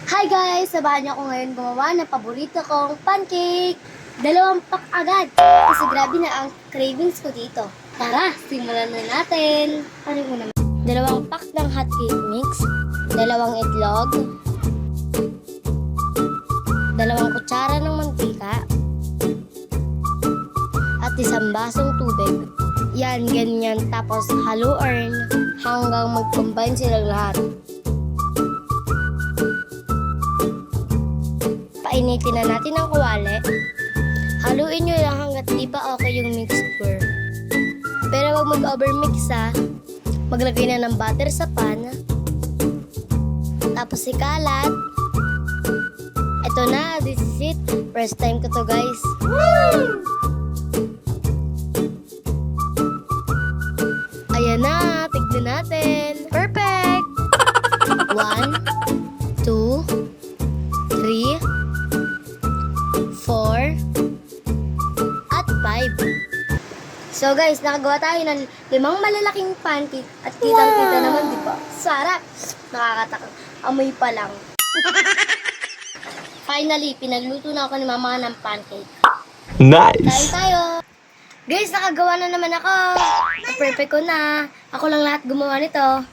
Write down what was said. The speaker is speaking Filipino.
Hi guys! Sabahan niyo ako ngayon gumawa ng paborito kong pancake! 2 pack agad! Kasi grabe na ang cravings ko dito. Tara, simulan na natin! Ano yung una? 2 pack ng hot cake mix, 2 itlog, 2 kutsara ng mantika, at 1 basong tubig. Yan, ganyan. Tapos haluin hanggang mag-combine silang lahat. Painitin na natin ang kawali. Haluin nyo lang hanggat di pa okay yung mixture. Pero wag mag-overmix ha. Maglagay na ng butter sa pan. Tapos ikalat. Ito na, this is it. First time ko to guys. Woo! Ayan na, tignan natin. Perfect! 1, 2, 3, 4, at 5. So guys, nakagawa tayo ng 5 malalaking pancake at kitang-kita naman, di ba? Sarap! Nakakatakot. Amoy pa lang. Finally, pinagluto na ako ni mama ng pancake. Nice! Kain tayo! Guys, nakagawa na naman ako. Perfect ko na. Ako lang lahat gumawa nito.